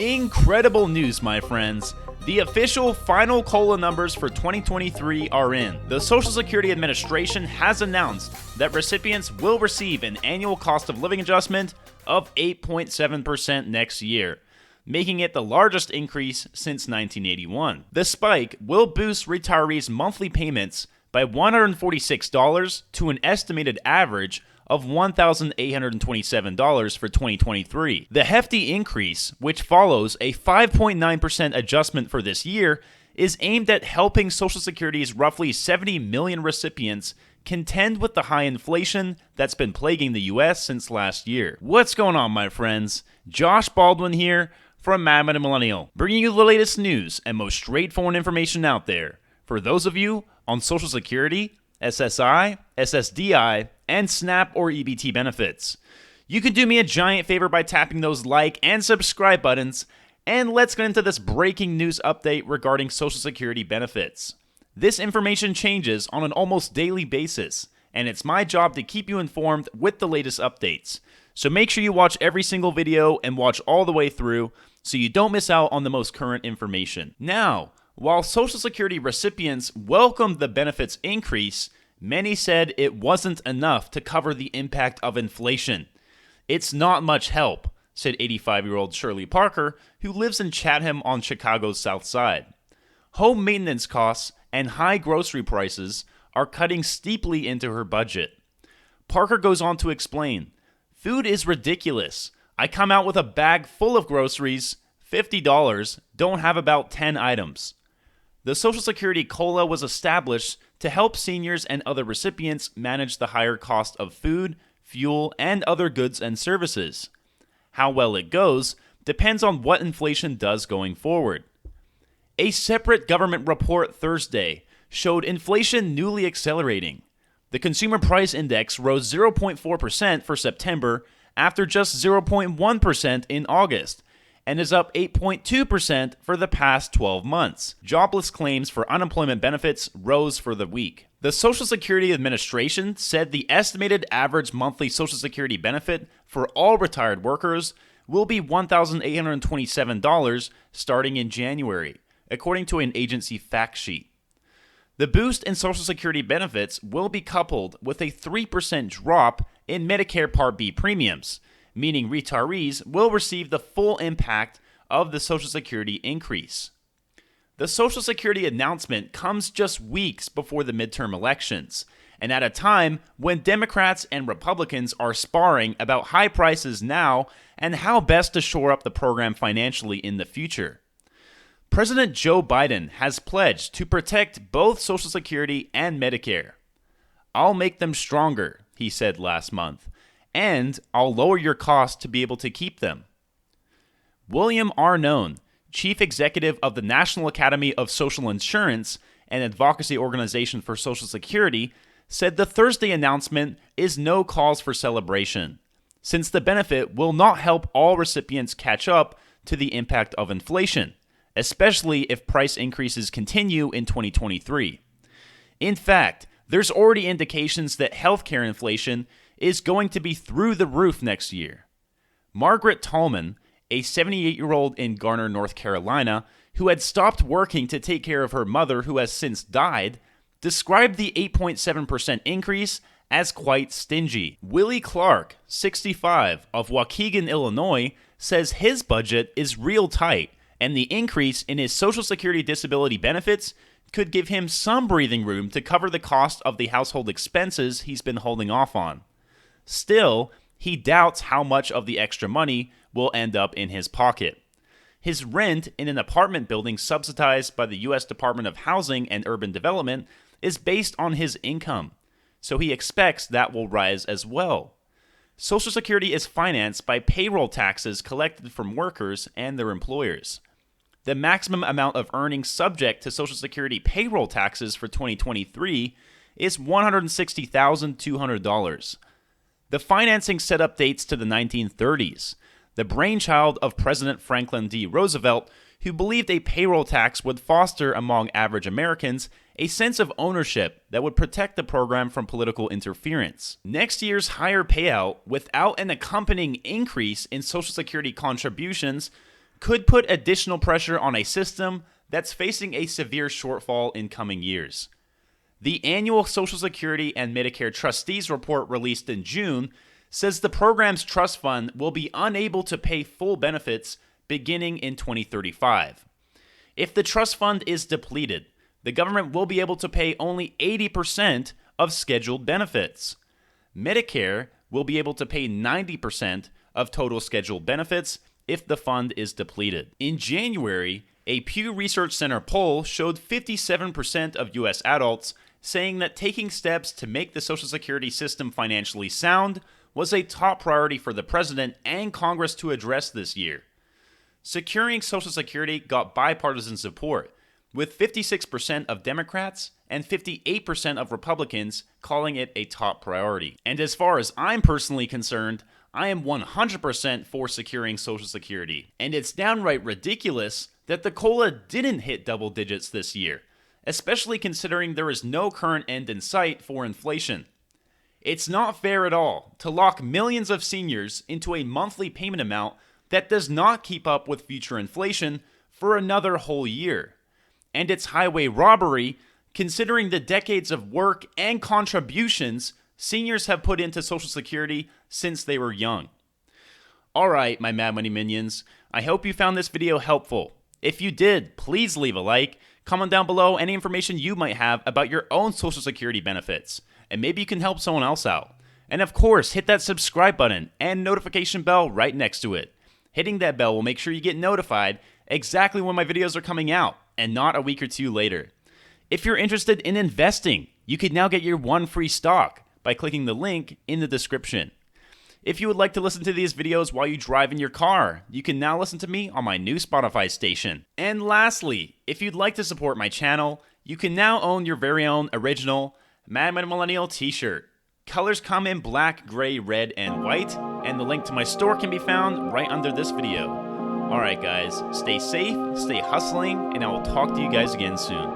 Incredible news, my friends. The official final COLA numbers for 2023 are in. The Social Security Administration has announced that recipients will receive an annual cost of living adjustment of 8.7% next year, making it the largest increase since 1981. The spike will boost retirees' monthly payments by $146 to an estimated average of $1,827 for 2023. The hefty increase, which follows a 5.9% adjustment for this year, is aimed at helping Social Security's roughly 70 million recipients contend with the high inflation that's been plaguing the US since last year. What's going on, my friends? Josh Baldwin here from Madman and Millennial, bringing you the latest news and most straightforward information out there for those of you on Social Security, SSI, SSDI, and SNAP or EBT benefits. You can do me a giant favor by tapping those like and subscribe buttons, and let's get into this breaking news update regarding Social Security benefits. This information changes on an almost daily basis, and it's my job to keep you informed with the latest updates. So make sure you watch every single video and watch all the way through so you don't miss out on the most current information. Now, while Social Security recipients welcomed the benefits increase, many said it wasn't enough to cover the impact of inflation. It's not much help, said 85-year-old Shirley Parker, who lives in Chatham on Chicago's South Side. Home maintenance costs and high grocery prices are cutting steeply into her budget. Parker goes on to explain, "Food is ridiculous. I come out with a bag full of groceries, $50, don't have about 10 items." The Social Security COLA was established to help seniors and other recipients manage the higher cost of food, fuel, and other goods and services. How well it goes depends on what inflation does going forward. A separate government report Thursday showed inflation newly accelerating. The Consumer Price Index rose 0.4% for September after just 0.1% in August, and is up 8.2% for the past 12 months. Jobless claims for unemployment benefits rose for the week. The Social Security Administration said the estimated average monthly Social Security benefit for all retired workers will be $1,827 starting in January, according to an agency fact sheet. The boost in Social Security benefits will be coupled with a 3% drop in Medicare Part B premiums, meaning retirees will receive the full impact of the Social Security increase. The Social Security announcement comes just weeks before the midterm elections, and at a time when Democrats and Republicans are sparring about high prices now and how best to shore up the program financially in the future. President Joe Biden has pledged to protect both Social Security and Medicare. "I'll make them stronger," he said last month, "and I'll lower your cost to be able to keep them." William Arnone, chief executive of the National Academy of Social Insurance, an advocacy organization for Social Security, said the Thursday announcement is no cause for celebration, since the benefit will not help all recipients catch up to the impact of inflation, especially if price increases continue in 2023. In fact, there's already indications that healthcare inflation is going to be through the roof next year. Margaret Tallman, a 78-year-old in Garner, North Carolina, who had stopped working to take care of her mother who has since died, described the 8.7% increase as quite stingy. Willie Clark, 65, of Waukegan, Illinois, says his budget is real tight, and the increase in his Social Security disability benefits could give him some breathing room to cover the cost of the household expenses he's been holding off on. Still, he doubts how much of the extra money will end up in his pocket. His rent in an apartment building subsidized by the U.S. Department of Housing and Urban Development is based on his income, so he expects that will rise as well. Social Security is financed by payroll taxes collected from workers and their employers. The maximum amount of earnings subject to Social Security payroll taxes for 2023 is $160,200. The financing setup dates to the 1930s, the brainchild of President Franklin D. Roosevelt, who believed a payroll tax would foster among average Americans a sense of ownership that would protect the program from political interference. Next year's higher payout, without an accompanying increase in Social Security contributions, could put additional pressure on a system that's facing a severe shortfall in coming years. The annual Social Security and Medicare Trustees report released in June says the program's trust fund will be unable to pay full benefits beginning in 2035. If the trust fund is depleted, the government will be able to pay only 80% of scheduled benefits. Medicare will be able to pay 90% of total scheduled benefits if the fund is depleted. In January, a Pew Research Center poll showed 57% of U.S. adults saying that taking steps to make the Social Security system financially sound was a top priority for the president and Congress to address this year. Securing Social Security got bipartisan support, with 56% of Democrats and 58% of Republicans calling it a top priority. And as far as I'm personally concerned, I am 100% for securing Social Security. And it's downright ridiculous that the COLA didn't hit double digits this year, especially considering there is no current end in sight for inflation. It's not fair at all to lock millions of seniors into a monthly payment amount that does not keep up with future inflation for another whole year. And it's highway robbery considering the decades of work and contributions seniors have put into Social Security since they were young. Alright, my Mad Money Minions, I hope you found this video helpful. If you did, please leave a like, comment down below any information you might have about your own Social Security benefits, and maybe you can help someone else out. And of course, hit that subscribe button and notification bell right next to it. Hitting that bell will make sure you get notified exactly when my videos are coming out, and not a week or two later. If you're interested in investing, you can now get your one free stock by clicking the link in the description. If you would like to listen to these videos while you drive in your car, you can now listen to me on my new Spotify station. And lastly, if you'd like to support my channel, you can now own your very own original Mad Money Millennial t-shirt. Colors come in black, gray, red, and white, and the link to my store can be found right under this video. Alright guys, stay safe, stay hustling, and I will talk to you guys again soon.